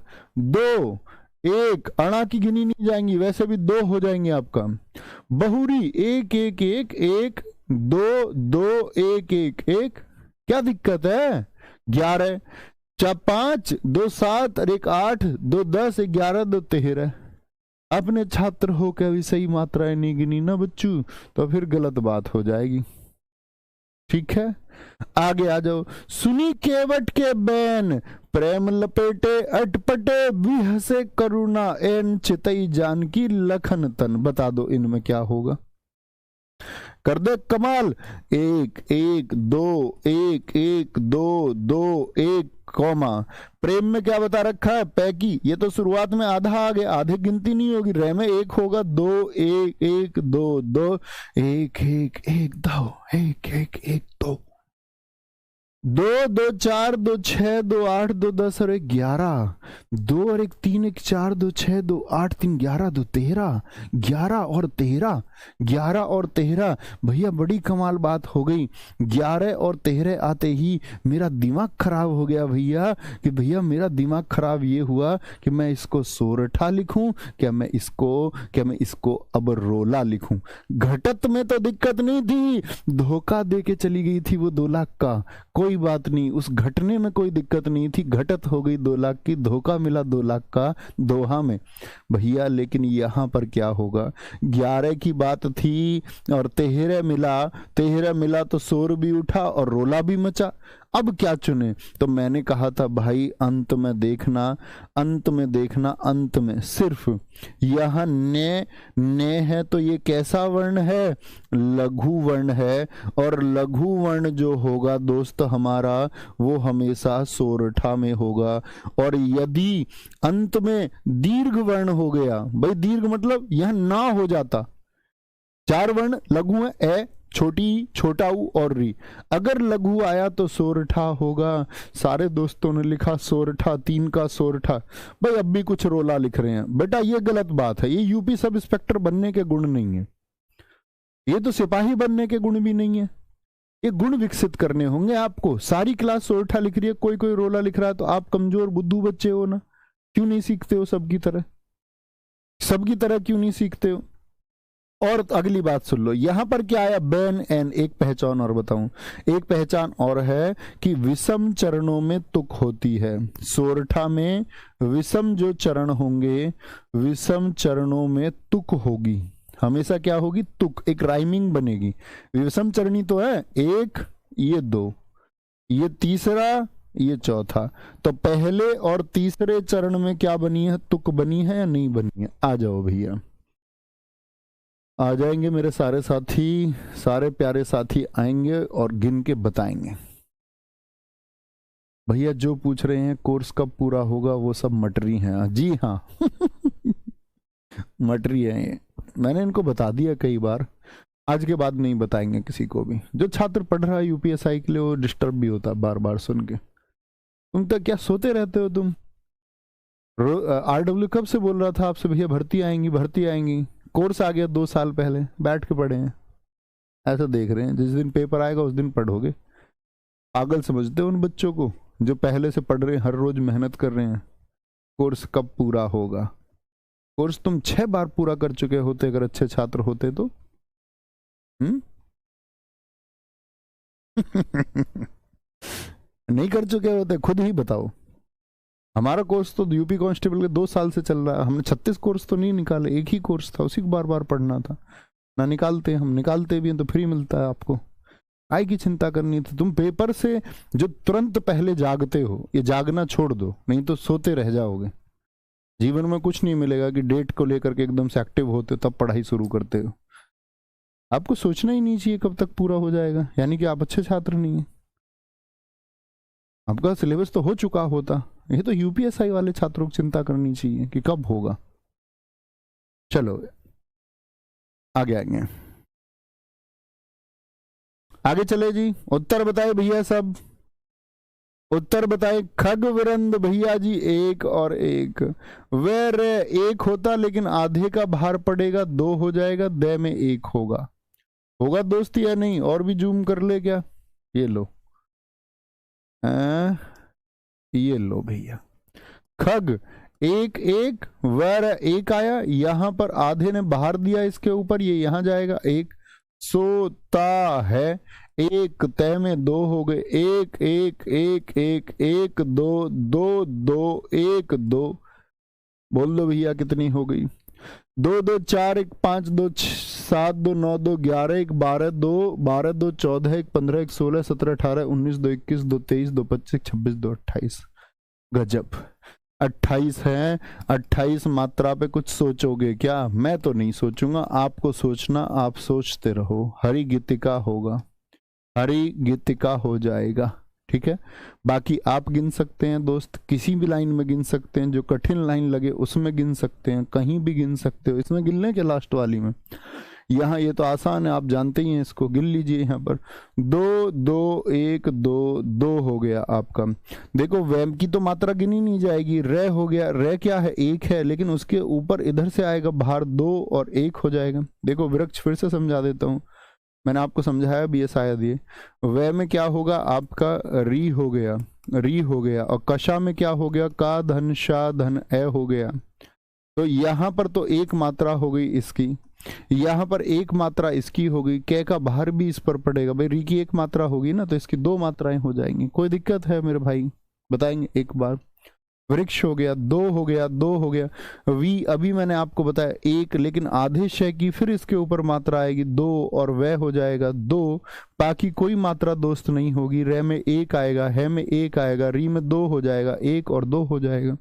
2 1 अणा की गिनी नहीं जाएंगी, वैसे भी 2 हो जाएंगे आपका। बहुरी 1 1 1 1 2 2 1 1 1 क्या दिक्कत है? 11 4 5 2 7 और 1 8 2 10 11 2 13। अपने छात्र हो के अभी सही मात्राएं नहीं गिनी ना बच्चू, तो फिर गलत बात हो जाएगी। ठीक है, आगे आ जाओ। सुनी केवट के बैन, प्रेम लपेटे अटपटे, भी हसे करुणा एन चितई जानकी लखन तन। बता दो इनमें क्या होगा? कर दे कमाल। 1 1 2 1 1 2 2 1 कॉमा। प्रेम में क्या बता रखा है? पैकी। ये तो शुरुआत में आधा आ गया, आधे गिनती नहीं होगी। रे में 1 होगा, 2 1 1 2 2 1 1 1 2 1 1 1 2 2 2 4 2 6 2 8 2 10 और 1 11 2 और 1 3 1 4 2 6 2 8 3 11 2 13 11 और 13 11 और 13 भैया बड़ी कमाल बात हो गई। 11 और 13 आते ही मेरा दिमाग खराब हो गया भैया, कि भैया मेरा दिमाग खराब ये हुआ कि मैं इसको सोरठा लिखूं, क्या मैं इसको अब रोला लिखूं। घटत में तो दिक्कत नहीं थी, धोखा दे के चली गई थी वो 2 लाख का, कोई बात नहीं, उस घटने में कोई दिक्कत नहीं थी। घटत हो गई 2 लाख की, धोखा मिला 2 लाख का दोहा में भैया। लेकिन यहां पर क्या होगा? 11 की बात थी और 13 मिला तो शोर भी उठा और रोला भी मचा। अब क्या चुने? तो मैंने कहा था भाई अंत में देखना, अंत में देखना, अंत में सिर्फ यह ने है तो ये कैसा वर्ण है? लघु वर्ण है, और लघु वर्ण जो होगा दोस्त हमारा वो हमेशा सोरठा में होगा। और यदि अंत में दीर्घ वर्ण हो गया, भाई दीर्घ मतलब यह ना हो जाता। 4 वर्ण लघु है, ए छोटी छोटा ऊ और री, अगर लघु आया तो सोरठा होगा। सारे दोस्तों ने लिखा सोरठा, 3 का सोरठा। भाई अब भी कुछ रोला लिख रहे हैं, बेटा ये गलत बात है। ये यूपी सब इंस्पेक्टर बनने के गुण नहीं है, ये तो सिपाही बनने के गुण भी नहीं है। ये गुण विकसित करने होंगे आपको। सारी क्लास सोरठा लिख रही है, कोई कोई रोला लिख रहा है, तो आप कमजोर बुद्धू बच्चे हो ना, क्यों नहीं सीखते हो सबकी तरह क्यों नहीं सीखते हो? और अगली बात सुन लो, यहां पर क्या आया? बैन एन। एक पहचान और बताऊं, एक पहचान और है कि विषम चरणों में तुक होती है। सोरठा में विषम जो चरण होंगे, विषम चरणों में तुक होगी, हमेशा क्या होगी? तुक। एक राइमिंग बनेगी। विषम चरणी तो है 1, ये 2, ये तीसरा, ये चौथा। तो पहले और तीसरे चरण में क्या बनी है? तुक बनी है या नहीं बनी है? आ जाओ भैया, आ जाएंगे मेरे सारे साथी, सारे प्यारे साथी आएंगे और गिन के बताएंगे। भैया जो पूछ रहे हैं कोर्स कब पूरा होगा, वो सब मटरी हैं। जी हाँ मटरी है ये, मैंने इनको बता दिया कई बार। आज के बाद नहीं बताएंगे किसी को भी। जो छात्र पढ़ रहा है यूपीएसआई के लिए वो डिस्टर्ब भी होता बार बार सुन के। तुम तो क्या सोते रहते हो तुम? आरडब्ल्यू कब से बोल रहा था आपसे भैया भर्ती आएंगी। कोर्स आ गया 2 साल पहले, बैठ के पढ़े हैं। ऐसा देख रहे हैं जिस दिन पेपर आएगा उस दिन पढ़ोगे। पागल समझते हो उन बच्चों को जो पहले से पढ़ रहे हैं, हर रोज मेहनत कर रहे हैं। कोर्स कब पूरा होगा? कोर्स तुम 6 बार पूरा कर चुके होते अगर अच्छे छात्र होते तो। नहीं कर चुके होते, खुद ही बताओ। हमारा कोर्स तो यूपी कांस्टेबल के 2 साल से चल रहा है, हमने 36 कोर्स तो नहीं निकाले, एक ही कोर्स था, उसी को बार बार पढ़ना था ना। निकालते हम निकालते भी हैं तो फ्री मिलता है आपको, आय की चिंता करनी थी। तुम पेपर से जो तुरंत पहले जागते हो, ये जागना छोड़ दो, नहीं तो सोते रह जाओगे। जीवन में कुछ नहीं मिलेगा कि डेट को लेकर के एकदम से एक्टिव होते तब पढ़ाई शुरू करते हो। आपको सोचना ही नहीं चाहिए कब तक पूरा हो जाएगा, यानी कि आप अच्छे छात्र नहीं है। आपका सिलेबस तो हो चुका होता, ये तो यूपीएसआई वाले छात्रों को चिंता करनी चाहिए कि कब होगा। चलो आगे आगे आगे चले जी। उत्तर बताए भैया सब, उत्तर बताए। खगविरंद भैया जी 1 और 1। वे रे 1 होता लेकिन आधे का भार पड़ेगा, 2 हो जाएगा, दे में 1 होगा। होगा दोस्त या नहीं? और भी जूम कर ले क्या? ये लो, ये लो भैया। खग 1 1, वर 1 आया, यहां पर आधे ने बाहर दिया इसके ऊपर, ये यहां जाएगा 1। सोता है 1, तय में 2 हो गए, 1 1 1 1 1 2 2 2 1 2। बोल दो भैया कितनी हो गई? 2 2 4 1 5 2 7 2 9 2 11 1 12 2 12 2 14 1 15 1 16 17 18 19 2 21 2 23 2 25 26 2 28। गजब 28 है। 28 मात्रा पे कुछ सोचोगे क्या? मैं तो नहीं सोचूंगा, आपको सोचना, आप सोचते रहो। हरि गीतिका होगा, हरि गीतिका हो जाएगा, ठीक है। बाकी आप गिन सकते हैं दोस्त, किसी भी लाइन में गिन सकते हैं, जो कठिन लाइन लगे उसमें गिन सकते हैं, कहीं भी गिन सकते हो। इसमें गिन लें क्या लास्ट वाली में? यहाँ ये तो आसान है, आप जानते ही हैं, इसको गिन लीजिए। यहाँ पर 2 2 1 2 2 हो गया आपका। देखो वैम की तो मात्रा गिनी नहीं जाएगी। रे हो गया, रे क्या है? 1 है, लेकिन उसके ऊपर इधर से आएगा भार 2 और 1 हो जाएगा। देखो वृक्ष फिर से समझा देता हूँ, मैंने आपको समझाया भी है शायद। ये वह में क्या होगा आपका? री हो गया, री हो गया। और कशा में क्या हो गया? का धन शा धन ए हो गया। तो यहाँ पर तो 1 मात्रा हो गई इसकी, यहाँ पर 1 मात्रा इसकी हो गई। कै का भार भी इस पर पड़ेगा भाई, री की 1 मात्रा होगी ना, तो इसकी 2 मात्राएं हो जाएंगी। कोई दिक्कत है मेरे भाई? बताएंगे एक बार। वृक्ष हो गया, 2 हो गया, 2 हो गया। वी अभी मैंने आपको बताया 1, लेकिन आधे शय की फिर इसके ऊपर मात्रा आएगी 2 और वह हो जाएगा 2। बाकी कोई मात्रा दोस्त नहीं होगी। रे में 1 आएगा, है में 1 आएगा, री में 2 हो जाएगा, 1 और 2 हो जाएगा।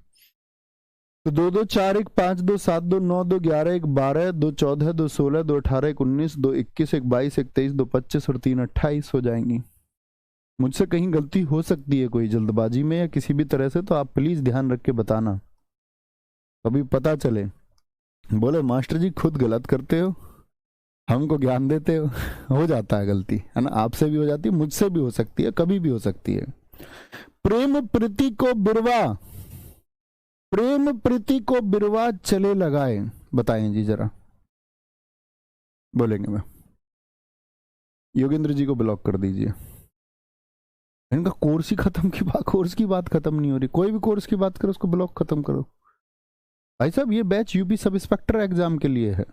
तो 2 2 4 1 5 2 7 2 9 2 11 1 12 2 14 2 16 2 18 1 19 2 21 1 22 1 23 2 25 और 3 28 हो जाएंगी। मुझसे कहीं गलती हो सकती है कोई जल्दबाजी में या किसी भी तरह से, तो आप प्लीज ध्यान रख के बताना, कभी पता चले बोले मास्टर जी खुद गलत करते हो, हमको ज्ञान देते हो जाता है गलती, है ना। आपसे भी हो जाती है, मुझसे भी हो सकती है, कभी भी हो सकती है। प्रेम प्रीति को बिरवा, प्रेम प्रीति को बिरवा चले लगाए, बताएं जी जरा, बोलेंगे। मैं योगेंद्र जी को ब्लॉक कर दीजिए, इनका कोर्स ही खत्म की बात, कोर्स की बात खत्म नहीं हो रही। कोई भी कोर्स की बात करो उसको ब्लॉक खत्म करो। भाई साहब ये batch UP sub inspector exam के लिए है,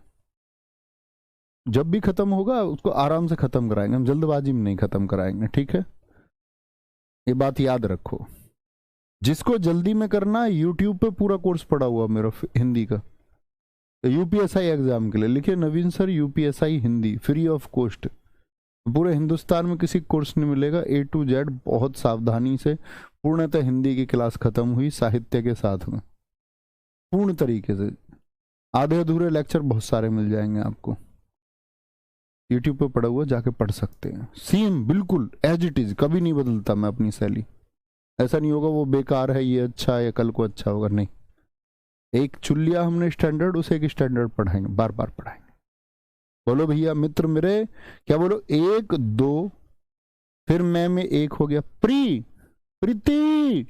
जब भी खत्म होगा उसको आराम से खत्म कराएंगे, हम जल्दबाजी में नहीं खत्म कराएंगे, ठीक है। ये बात याद रखो। जिसको जल्दी में करना है, यूट्यूब पे पूरा कोर्स पड़ा हुआ मेरा हिंदी का, यूपीएसआई एग्जाम के लिए। लिखिए Naveen sir UPSI Hindi, free of cost. पूरे हिंदुस्तान में किसी कोर्स नहीं मिलेगा, A to Z बहुत सावधानी से। पूर्णतः हिंदी की क्लास खत्म हुई साहित्य के साथ में, पूर्ण तरीके से। आधे अधूरे लेक्चर बहुत सारे मिल जाएंगे आपको, यूट्यूब पे पड़ा हुआ, जाके पढ़ सकते हैं। सेम बिल्कुल एज इट इज, कभी नहीं बदलता मैं अपनी शैली। ऐसा नहीं होगा वो बेकार है ये अच्छा है या कल को अच्छा होगा, नहीं। एक चुन लिया हमने स्टैंडर्ड, उसे एक स्टैंडर्ड पढ़ाएंगे, बार बार पढ़ाएंगे। बोलो भैया मित्र मेरे, क्या बोलो? 1 2, फिर मैं में 1 हो गया। प्री प्रीति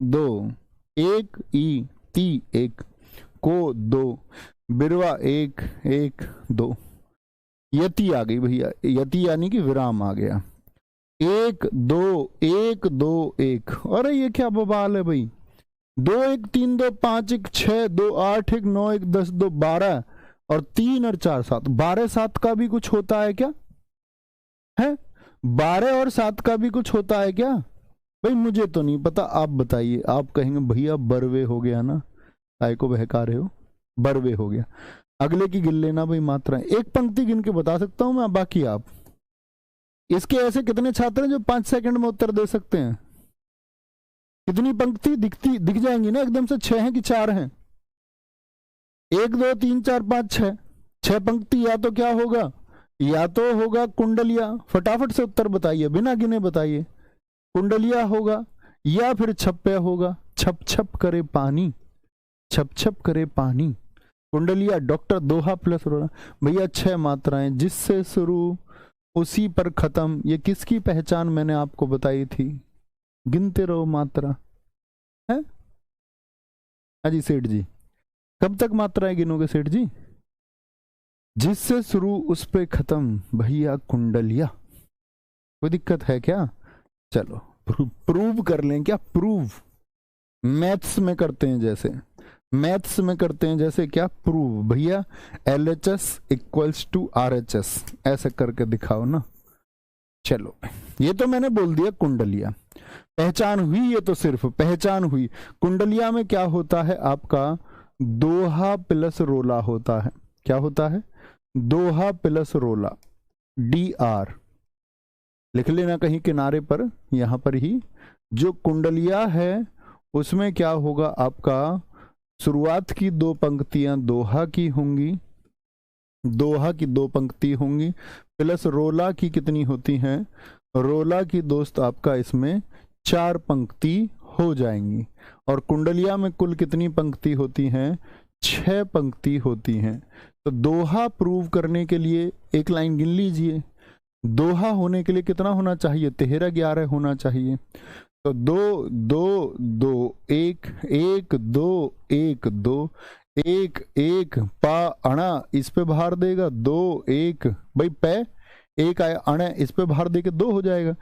2, 1 ई ती 1, को 2, बिरवा 1 1 2। यति आ गई भैया, यति यानी कि विराम आ गया। 1 2 1 2 1। अरे ये क्या बवाल है भाई? 2 1 3 2 5 1 6 2 8 1 9 1 10 2 12 और 3 और 4 7। 12 7 का भी कुछ होता है क्या? है 12 और 7 का भी कुछ होता है क्या? भाई मुझे तो नहीं पता, आप बताइए। आप कहेंगे भैया बरवे हो गया ना, काय को बहका रहे हो, बरवे हो गया। अगले की गिन लेना भाई मात्रा, एक पंक्ति गिन के बता सकता हूं मैं, बाकी आप। इसके ऐसे कितने छात्र हैं जो 5 सेकंड में उत्तर दे सकते हैं? कितनी पंक्ति दिख जाएंगी ना एकदम से? 6 हैं कि 4 हैं? 1 2 3 4 5 6, 6 पंक्ति। या तो क्या होगा, या तो होगा कुंडलिया, फटाफट से उत्तर बताइए, बिना गिने बताइए। कुंडलिया होगा या फिर छप्पे होगा, छप छप करे पानी, छप छप करे पानी। कुंडलिया, डॉक्टर, दोहा प्लस रोड़ा। भैया 6 मात्राएं, जिससे शुरू उसी पर खत्म। ये किसकी पहचान मैंने आपको बताई थी? गिनते रहो मात्रा है। अजी सेठ जी, कब तक मात्राएं गिनोगे सेठ जी? जिससे शुरू उस पे खत्म। भैया कुंडलिया, कोई दिक्कत है क्या? चलो प्रूव कर लें क्या? प्रूव मैथ्स में करते हैं जैसे, मैथ्स में करते हैं जैसे, क्या प्रूव? भैया LHS इक्वल्स टू RHS, ऐसे करके दिखाओ ना। चलो ये तो मैंने बोल दिया कुंडलिया, पहचान हुई। ये तो सिर्फ पहचान हुई। कुंडलिया में क्या होता है आपका? दोहा प्लस रोला होता है। क्या होता है? दोहा प्लस रोला, DR लिख लेना कहीं किनारे पर, यहां पर ही। जो कुंडलिया है उसमें क्या होगा आपका? शुरुआत की 2 पंक्तियां दोहा की होंगी, दोहा की 2 पंक्ति होंगी, प्लस रोला की कितनी होती हैं? रोला की दोस्त आपका इसमें 4 पंक्ति हो जाएंगी। और कुंडलिया में कुल कितनी पंक्ति होती हैं? 6 पंक्ति होती हैं। तो दोहा प्रूव करने के लिए एक लाइन गिन लीजिए। दोहा होने के लिए कितना होना चाहिए? 13 11 होना चाहिए। तो 2 2 2 1 1 2 1 2 1 1 पा अणा इस पे भार देगा 2 1, भाई पै 1 आया, अणा इस पे भार दे के 2 हो जाएगा।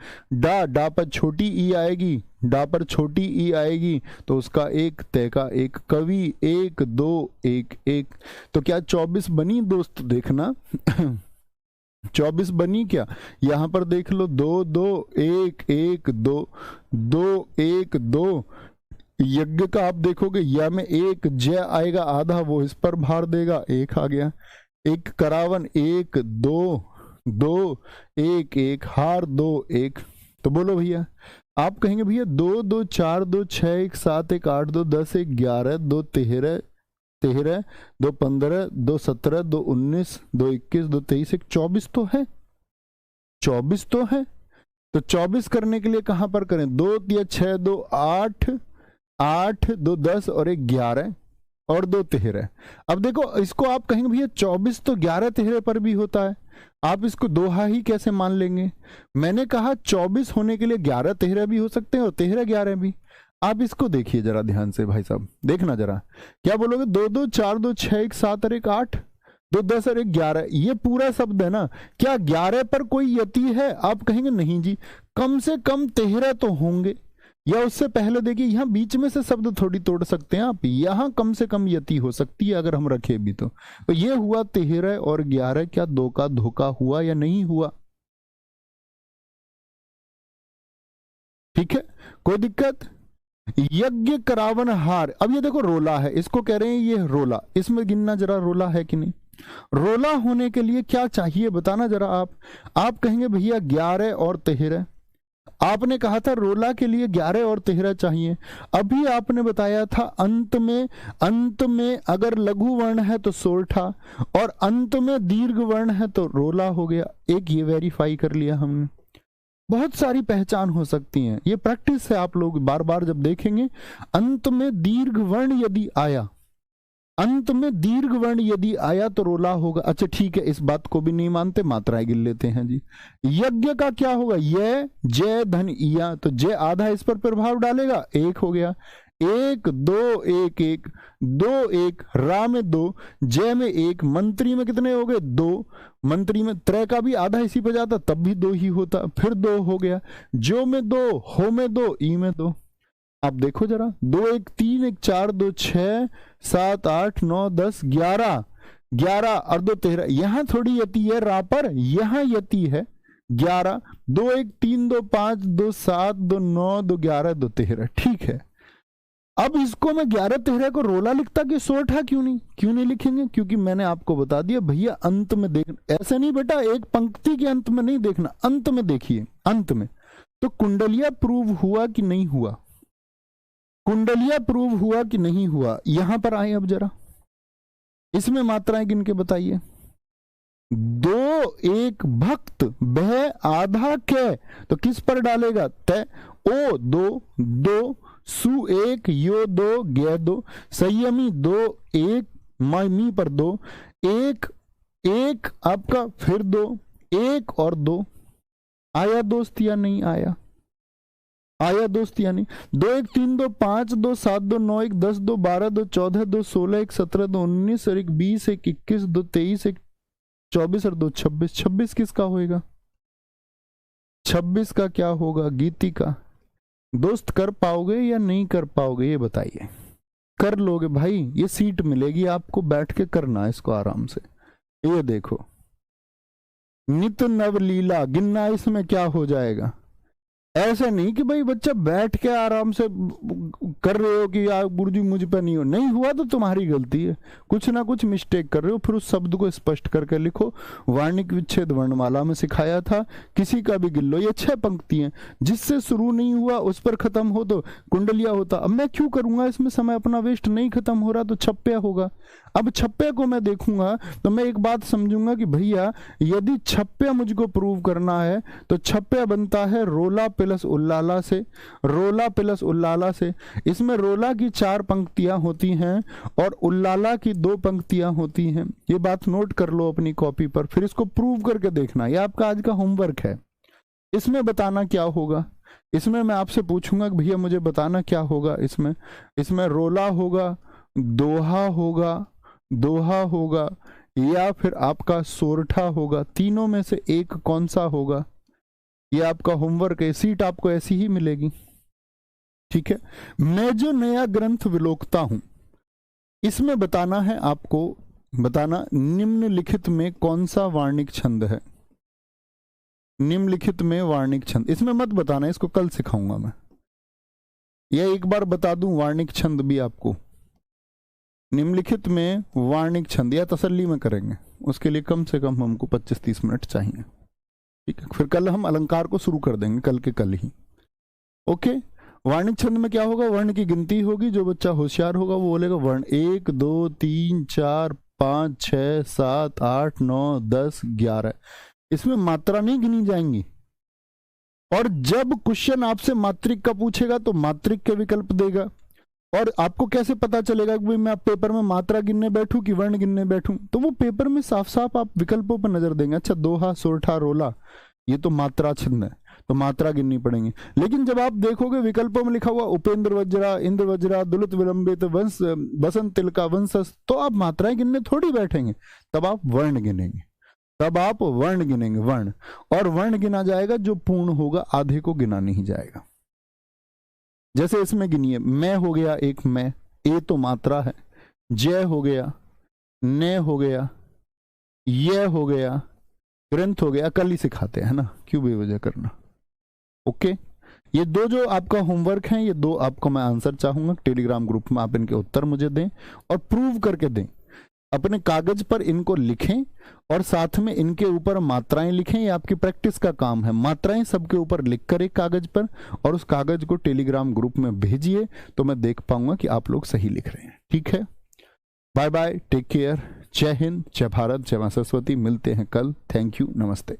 डा पर छोटी ई आएगी, डा पर छोटी ई आएगी तो उसका 1, तय का 1, कवि 1 2 1 1। तो क्या 24 बनी दोस्त? देखना 24 बनी क्या? यहां पर देख लो, 2 2 1 1 2 2 1 2। यज्ञ का आप देखोगे, या में 1 जय आएगा आधा, वो इस पर भार देगा, 1 आ गया। 1 करावन 1 2 2 1 1, हार 2 1। तो बोलो भैया, आप कहेंगे भैया 2 2 4 2 6 1 7 1 8 2 10 1 11 2 13 13 2 15 2 17 2 19 2 21 2 23 1 24 तो है, 24 तो है। तो 24 करने के लिए कहां पर करें? 2 या 6 2 8 8 2 10 और 1 11 और 2 13। अब देखो इसको आप कहेंगे भैया 24 तो 11 13 पर भी होता है, आप इसको दोहा ही कैसे मान लेंगे? मैंने कहा 24 होने के लिए 11 13 भी हो सकते हैं और 13 11 भी। आप इसको देखिए जरा ध्यान से भाई साहब, देखना जरा। क्या बोलोगे? 2 2 4 2 6 1 7 और 1 8 2 10 और 1 11, ये पूरा शब्द है ना? क्या 11 पर कोई यति है? आप कहेंगे नहीं जी, कम से कम 13 तो होंगे, या उससे पहले देखिए यहाँ बीच में से शब्द थोड़ी तोड़ सकते हैं आप, यहाँ कम से कम यति हो सकती है अगर हम रखे भी तो ये हुआ 13 और 11। क्या 2 का धोखा हुआ या नहीं हुआ? ठीक है, कोई दिक्कत? यज्ञ करावन हार, अब ये देखो रोला है, इसको कह रहे हैं ये रोला, इसमें गिनना जरा रोला है कि नहीं। रोला होने के लिए क्या चाहिए बताना जरा आप कहेंगे भैया 11 और 13। आपने कहा था रोला के लिए 11 और 13 चाहिए। अभी आपने बताया था अंत में अगर लघु वर्ण है तो सोरठा, और अंत में दीर्घ वर्ण है तो रोला हो गया। एक ये वेरीफाई कर लिया हमने। बहुत सारी पहचान हो सकती हैं, ये प्रैक्टिस है, आप लोग बार बार जब देखेंगे। अंत में दीर्घ वर्ण यदि आया, अंत में दीर्घ वर्ण यदि आया तो रोला होगा। अच्छा ठीक है, इस बात को भी नहीं मानते, मात्राएं गिन लेते हैं जी। यज्ञ का क्या होगा? ये जय धन इया, तो जय आधा इस पर प्रभाव डालेगा, 1 हो गया। 1 2 1 1 2 1, रा में 2, जय में 1, मंत्री में कितने हो गए? 2। मंत्री में त्रय का भी आधा इसी पे जाता, तब भी 2 ही होता, फिर 2 हो गया। जो में 2, हो में 2, ई में 2। आप देखो जरा, 2 1 3 1 4 2 6 7 8 9 10 11 11 और 2 13। यहां थोड़ी यति है रा पर, यहां यति है, 11, 2 1 3 2 5 2 7 2 9 2 11 2 13। ठीक है, अब इसको मैं 11 13 को रोला लिखता कि सोरठा क्यों नहीं लिखेंगे? क्योंकि मैंने आपको बता दिया भैया अंत में देख, ऐसे नहीं बेटा एक पंक्ति के अंत में नहीं देखना, अंत में देखिए, अंत में। तो कुंडलिया प्रूव हुआ कि नहीं हुआ? कुंडलिया प्रूव हुआ कि नहीं हुआ? यहां पर आए अब जरा, इसमें मात्राएं गिन के बताइए। 2 1 भक्त बह आधा कै, तो किस पर डालेगा? तय। ओ 2 2 सु 1 यो 2 गे 2, संयमी 2 1 मी पर 2 1 1 आपका फिर 2 1 और 2। आया दोस्त या नहीं आया? आया दोस्त या नहीं? 2 1 3 2 5 2 7 2 9 1 10 2 12 2 14 2 16 1 17 2 19 और 1 20 1 21 2 23 1 24 और 2 26। 26 किसका होएगा? 26 का क्या होगा? गीति का। दोस्त कर पाओगे या नहीं कर पाओगे ये बताइए। कर लोगे भाई, ये सीट मिलेगी आपको, बैठ के करना इसको आराम से। ये देखो, नित नवलीला गिनना, इसमें क्या हो जाएगा? ऐसा नहीं कि भाई बच्चा बैठ के आराम से कर रहे हो कि यार गुरुजी मुझ पे नहीं हो, नहीं हुआ तो तुम्हारी गलती है, कुछ ना कुछ मिस्टेक कर रहे हो, फिर उस शब्द को स्पष्ट करके लिखो। वार्णिक विच्छेद वर्णमाला में सिखाया था, किसी का भी गिन लो, ये 6 पंक्ति हैं, जिससे शुरू नहीं हुआ उस पर खत्म हो तो कुंडलिया होता। अब मैं क्यों करूंगा इसमें समय अपना वेस्ट, नहीं खत्म हो रहा तो छप्पया होगा। अब छप्पे को मैं देखूंगा तो मैं एक बात समझूंगा कि भैया यदि छप्पे मुझको प्रूव करना है तो छप्पे बनता है रोला प्लस उल्लाला से, रोला प्लस उल्लाला से। इसमें रोला की 4 पंक्तियां होती हैं और उल्लाला की 2 पंक्तियां होती हैं। ये बात नोट कर लो अपनी कॉपी पर, फिर इसको प्रूव करके देखना। ये आपका आज का होमवर्क है। इसमें बताना क्या होगा, इसमें मैं आपसे पूछूंगा कि भैया मुझे बताना क्या होगा। इसमें रोला होगा, दोहा होगा, दोहा होगा या फिर आपका सोरठा होगा, तीनों में से एक कौन सा होगा? ये आपका होमवर्क है, सीट आपको ऐसी ही मिलेगी। ठीक है, मैं जो नया ग्रंथ विलोकता हूं इसमें बताना है आपको, बताना निम्नलिखित में कौन सा वार्णिक छंद है। निम्नलिखित में वार्णिक छंद, इसमें मत बताना, इसको कल सिखाऊंगा मैं। यह एक बार बता दूं वार्णिक छंद भी आपको, निम्नलिखित में वार्णिक छंद, या तसल्ली में करेंगे, उसके लिए कम से कम हमको 25-30 मिनट चाहिए। ठीक है, फिर कल हम अलंकार को शुरू कर देंगे, कल के कल ही। ओके, वार्णिक छंद में क्या होगा? वर्ण की गिनती होगी, जो बच्चा होशियार होगा वो बोलेगा वर्ण 1 2 3 4 5 6 7 8 9 10 11। इसमें मात्रा नहीं गिनी जाएंगी, और जब क्वेश्चन आपसे मात्रिक का पूछेगा तो मात्रिक के विकल्प देगा। और आपको कैसे पता चलेगा कि मैं पेपर में मात्रा गिनने बैठूं कि वर्ण गिनने बैठूं? तो वो पेपर में साफ साफ आप विकल्पों पर नजर देंगे। अच्छा, दोहा, सोरठा, रोला, ये तो मात्रा छंद है, तो मात्रा गिननी पड़ेगी। लेकिन जब आप देखोगे विकल्पों में लिखा हुआ उपेंद्र वज्रा, इंद्र वज्रा, दुलित विलंबित, वंश, बसंत तिलका, वंशज, तो आप मात्राएं गिनने थोड़ी बैठेंगे, तब आप वर्ण गिनेंगे, तब आप वर्ण गिनेंगे, वर्ण। और वर्ण गिना जाएगा जो पूर्ण होगा, आधे को गिना नहीं जाएगा। जैसे इसमें गिनिए, मैं हो गया एक मैं, ए तो मात्रा है, जय हो गया, ने हो गया, ये हो गया, ग्रंथ हो गया। कल ही सिखाते हैं ना, क्यों बेवजह करना। ओके, ये 2 जो आपका होमवर्क है, ये 2 आपको मैं आंसर चाहूंगा टेलीग्राम ग्रुप में, आप इनके उत्तर मुझे दें और प्रूव करके दें। अपने कागज पर इनको लिखें और साथ में इनके ऊपर मात्राएं लिखें। ये आपकी प्रैक्टिस का काम है। मात्राएं सबके ऊपर लिखकर एक कागज पर, और उस कागज को टेलीग्राम ग्रुप में भेजिए, तो मैं देख पाऊंगा कि आप लोग सही लिख रहे हैं। ठीक है, बाय बाय, टेक केयर, जय हिंद, जय भारत, जय मां सरस्वती। मिलते हैं कल। थैंक यू, नमस्ते।